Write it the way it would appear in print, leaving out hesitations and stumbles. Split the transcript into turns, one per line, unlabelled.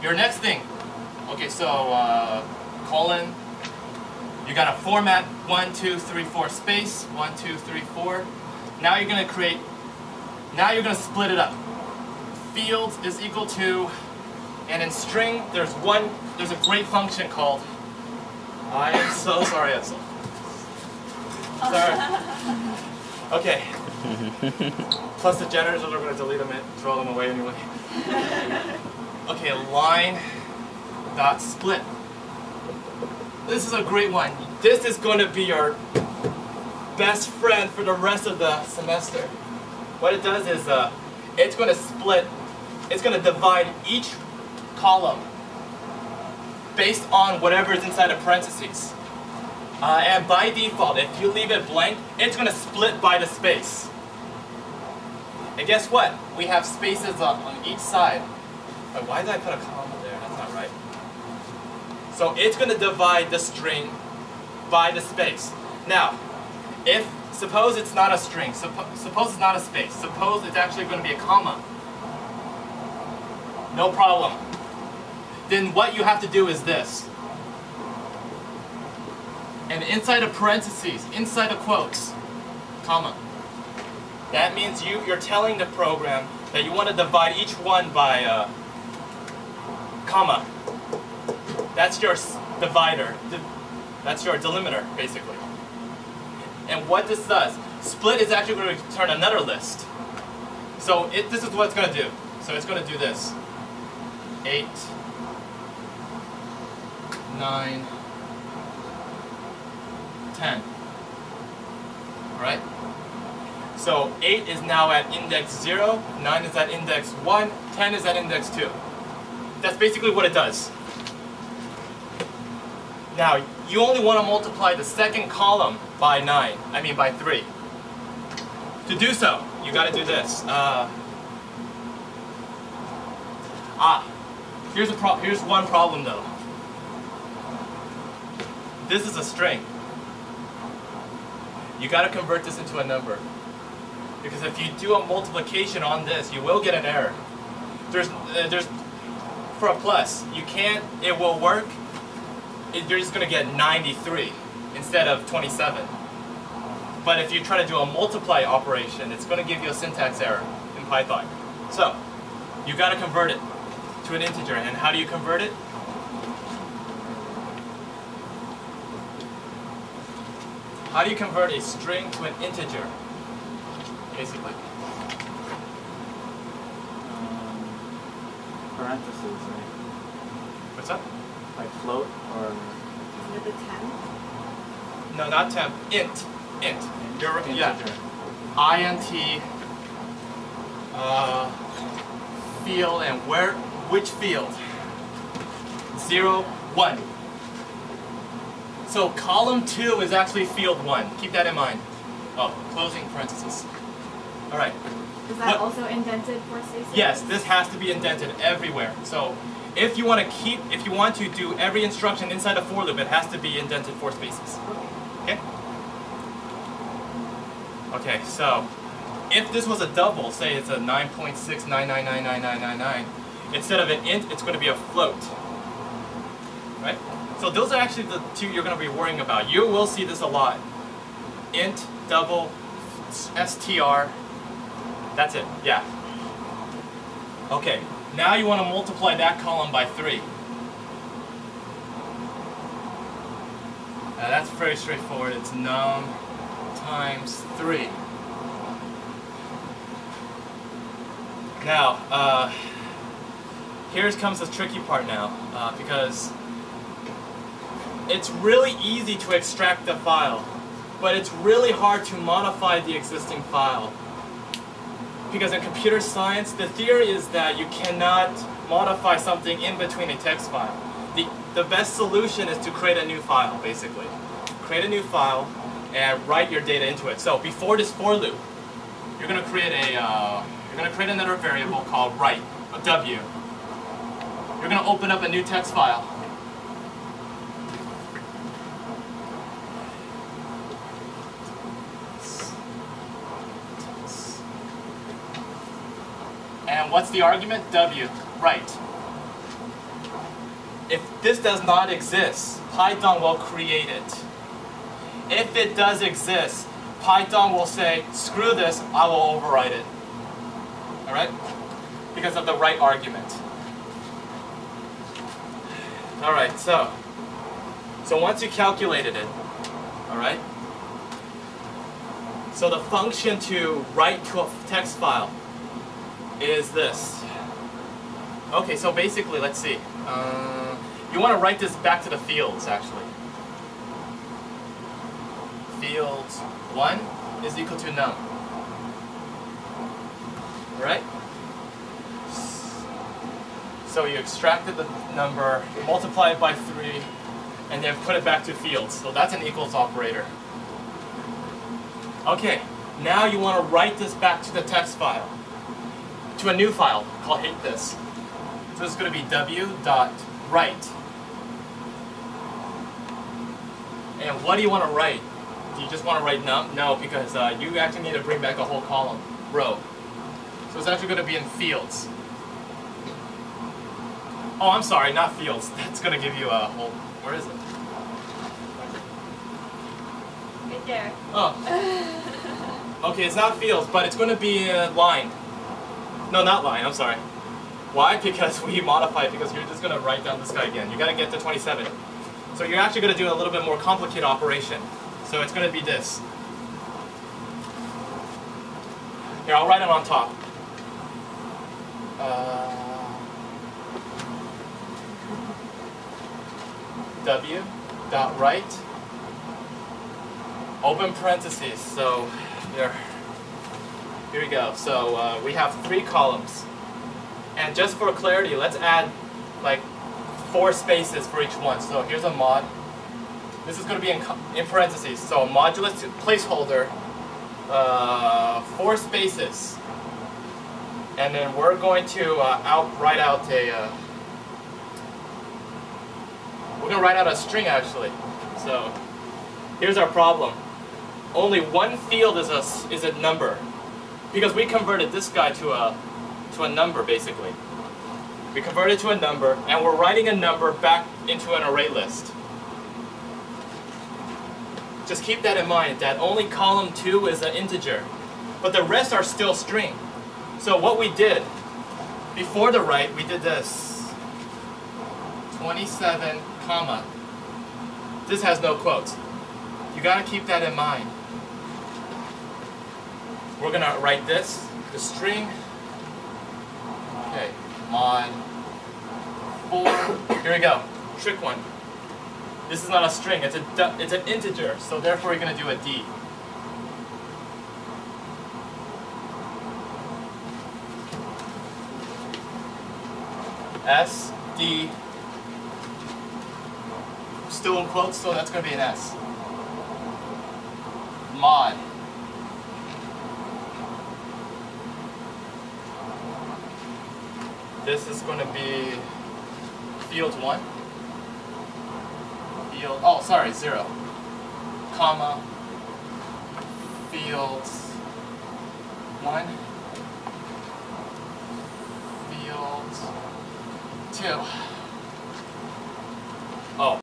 your next thing. Okay, so colon. You got to format 1, 2, 3, 4 space 1, 2, 3, 4. Now you're gonna create. Now you're gonna split it up. Fields is equal to, and in string there's a great function called. I am so sorry, Edsel. Sorry. Okay. Plus the generators, we're gonna delete them and throw them away anyway. Okay, line dot split. This is a great one. This is going to be your best friend for the rest of the semester. What it does is it's going to split, it's going to divide each column based on whatever is inside of parentheses. And by default, if you leave it blank, it's going to split by the space. And guess what? We have spaces on each side. Wait, why did I put a comma there? That's not right. So it's going to divide the string by the space. Now, suppose it's not a string, suppose it's not a space, suppose it's actually going to be a comma. No problem. Then what you have to do is this. And inside of parentheses, inside of quotes, comma. That means you're telling the program that you want to divide each one by comma. That's your divider. That's your delimiter, basically. And what this does, split is actually going to return another list. So this is what it's going to do. So it's going to do this. 8, 9, 10. Alright? So 8 is now at index 0, 9 is at index 1, 10 is at index 2. That's basically what it does. Now, you only want to multiply the second column by 3. To do so, you got to do this. Here's one problem though. This is a string. You got to convert this into a number. Because if you do a multiplication on this, you will get an error. For a plus, it will work. You're just going to get 93 instead of 27. But if you try to do a multiply operation, it's going to give you a syntax error in Python. So, you got to convert it to an integer. And how do you convert it? How do you convert a string to an integer, basically?
Parentheses, right?
What's up?
Like float or...
With the temp?
No, not temp. Int. You're
integer.
Yeah. INT. Field and which field? 0, 1. So column 2 is actually field 1. Keep that in mind. Oh, closing parentheses. All right.
Is that also indented for spaces?
Yes, this has to be indented everywhere. So if you want to do every instruction inside a for loop, it has to be indented 4 spaces. Okay? Okay, so if this was a double, say it's a 9.6999999, instead of an int, it's going to be a float. Right? So those are actually the two you're going to be worrying about. You will see this a lot. Int, double, str. That's it. Yeah. Okay. Now you want to multiply that column by 3. Now that's very straightforward. It's num times 3. Now, here comes the tricky part now, because it's really easy to extract the file, but it's really hard to modify the existing file. Because in computer science, the theory is that you cannot modify something in between a text file. The best solution is to create a new file, basically. Create a new file and write your data into it. So before this for loop, you're going to create another variable called write, a W. You're going to open up a new text file. And what's the argument? W, write. If this does not exist, Python will create it. If it does exist, Python will say, screw this, I will override it. Alright? Because of the right argument. Alright, so once you calculated it, alright? So the function to write to a text file is this. Okay, so basically, let's see. You want to write this back to the fields, actually. Fields 1 is equal to num. Right? So you extracted the number, multiply it by 3, and then put it back to fields. So that's an equals operator. Okay, now you want to write this back to the text file, to a new file called hate this. So this is going to be w.write. And what do you want to write? Do you just want to write num? No, because you actually need to bring back a whole column, row. So it's actually going to be in fields. Oh, I'm sorry, not fields. That's going to give you a whole, where is it?
Right there.
Oh. Okay, it's not fields, but it's going to be line. No, not line, I'm sorry. Why? Because we modify it, because you're just going to write down this guy again. You got to get to 27. So you're actually going to do a little bit more complicated operation. So it's going to be this. Here, I'll write it on top. W.write, open parentheses. So here we go. So we have 3 columns. And just for clarity, let's add like 4 spaces for each one. So here's a mod. This is going to be in parentheses. So modulus placeholder, 4 spaces. And then we're going to write out a we're going to write out a string actually. So here's our problem. Only one field is a number, because we converted this guy to a number basically. We converted to a number, and we're writing a number back into an array list. Just keep that in mind, that only column 2 is an integer, but the rest are still string. So what we did, before the write, we did this. 27, comma. This has no quotes. You gotta keep that in mind. We're gonna write this, the string. Okay, mod 4. Here we go, trick one. This is not a string, it's an integer, so therefore we're gonna do a D. S, D, still in quotes, so that's going to be an S. Mod. This is going to be field 1. Field, oh sorry, 0. Comma, fields 1. Fields 2. Oh.